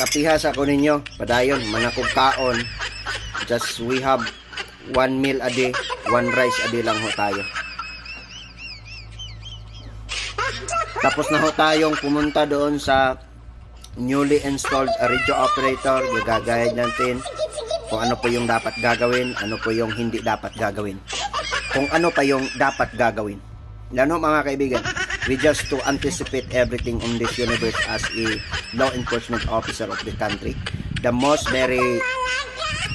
Kapihas ako ninyo, padayon, manakog kaon. Just we have 1 meal a day, 1 rice a day lang ho tayo. Tapos na ho tayong pumunta doon sa newly installed radio operator. Gagayad natin kung ano po yung dapat gagawin, ano po yung hindi dapat gagawin. Kung ano pa yung dapat gagawin. Lalo mga kaibigan, we just to anticipate everything on this universe as a law enforcement officer of the country. The most very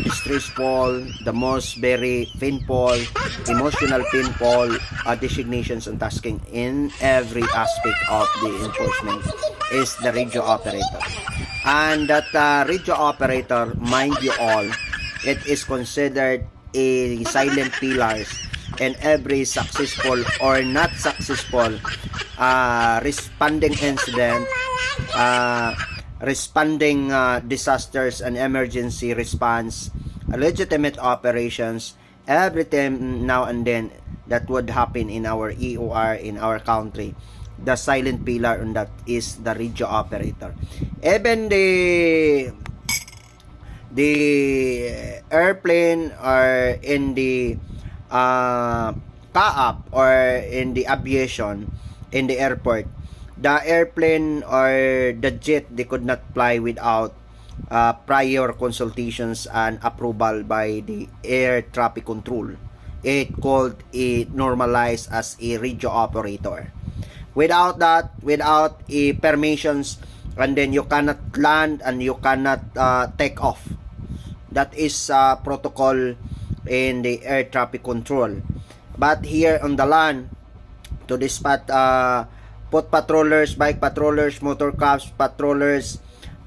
stressful, the most very painful, emotional painful designations and tasking in every aspect of the enforcement is the radio operator. And that radio operator, mind you all, it is considered a silent pillars in every successful or not successful responding incident, responding disasters and emergency response, legitimate operations, everything now and then that would happen in our EOR, in our country. The silent pillar on that is the radio operator. Even the airplane or in the CAAP or in the aviation, in the airport, the airplane or the jet, they could not fly without prior consultations and approval by the air traffic control. It called a normalized as a radio operator. Without that, without a permissions, and then you cannot land and you cannot take off. That is protocol in the air traffic control. But here on the land, to dispatch foot patrollers, bike patrollers, motor cops patrollers,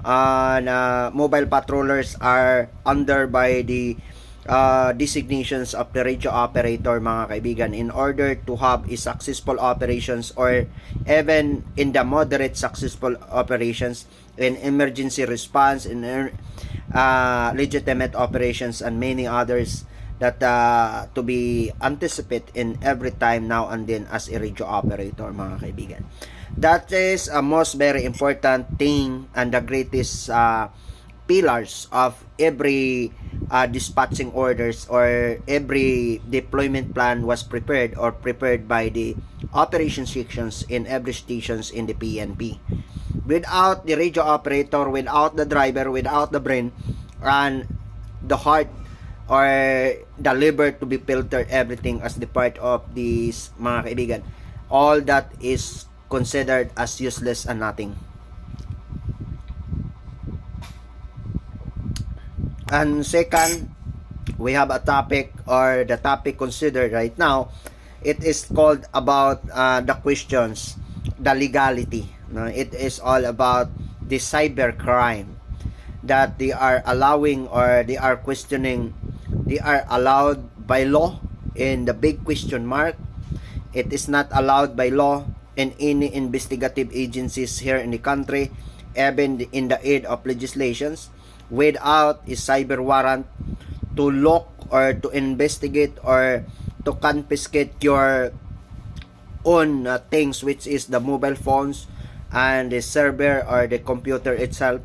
and mobile patrollers are under by the designations of the radio operator, mga kaibigan, in order to have a successful operations or even in the moderate successful operations in emergency response, in legitimate operations and many others that to be anticipate in every time now and then as a radio operator, mga kaibigan. That is a most very important thing and the greatest pillars of every dispatching orders or every deployment plan was prepared or prepared by the operation sections in every stations in the PNP. Without the radio operator, without the driver, without the brain and the heart or the liver to be filtered everything as the part of these, mga kaibigan, all that is considered as useless and nothing. And second, we have a topic, or the topic considered right now, it is called about the questions, the legality. It is all about the cyber crime that they are allowing or they are questioning. They are allowed by law in the big question mark. It is not allowed by law in any investigative agencies here in the country, even in the aid of legislations, without a cyber warrant to look or to investigate or to confiscate your own things, which is the mobile phones and the server or the computer itself,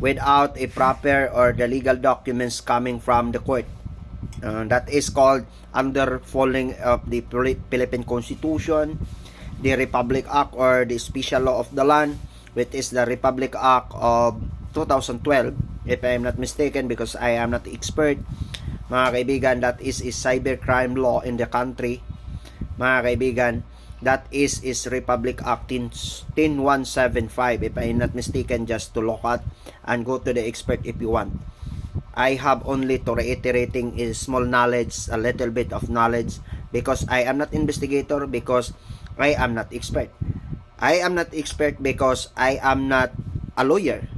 without a proper or the legal documents coming from the court. That is called under falling of the Philippine Constitution, the Republic Act or the Special Law of the Land, which is the Republic Act of 2012, if I am not mistaken, because I am not the expert, mga kaibigan. That is a cybercrime law in the country, mga kaibigan. That is Republic Act 10175, if I am not mistaken, just to look at and go to the expert if you want. I have only to reiterating is small knowledge, a little bit of knowledge, because I am not investigator, because I am not expert. I am not expert because I am not a lawyer.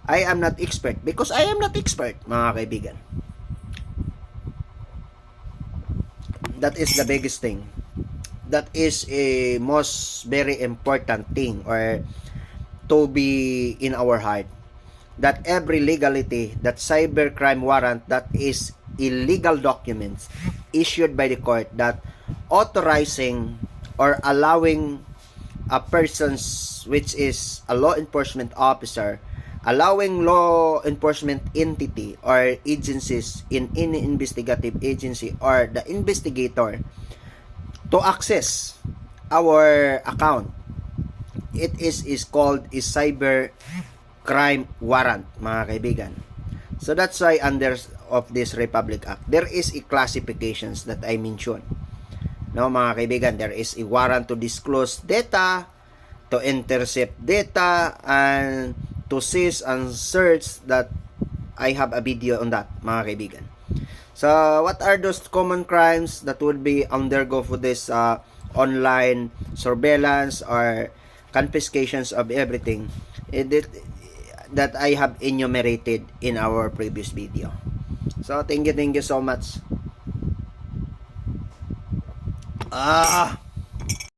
I am not expert because I am not expert, mga kaibigan. That is the biggest thing. That is a most very important thing or to be in our heart. That every legality, that cybercrime warrant, that is illegal documents issued by the court that authorizing or allowing a person's, which is a law enforcement officer, allowing law enforcement entity or agencies in any investigative agency or the investigator to access our account. It is called a cyber crime warrant, mga kaibigan. So that's why under of this Republic Act, there is a classifications that I mentioned. No, mga kaibigan, there is a warrant to disclose data, to intercept data, and to seize and search. That I have a video on that, mga kaibigan. So what are those common crimes that would be undergo for this online surveillance or confiscations of everything that I have enumerated in our previous video. So thank you so much.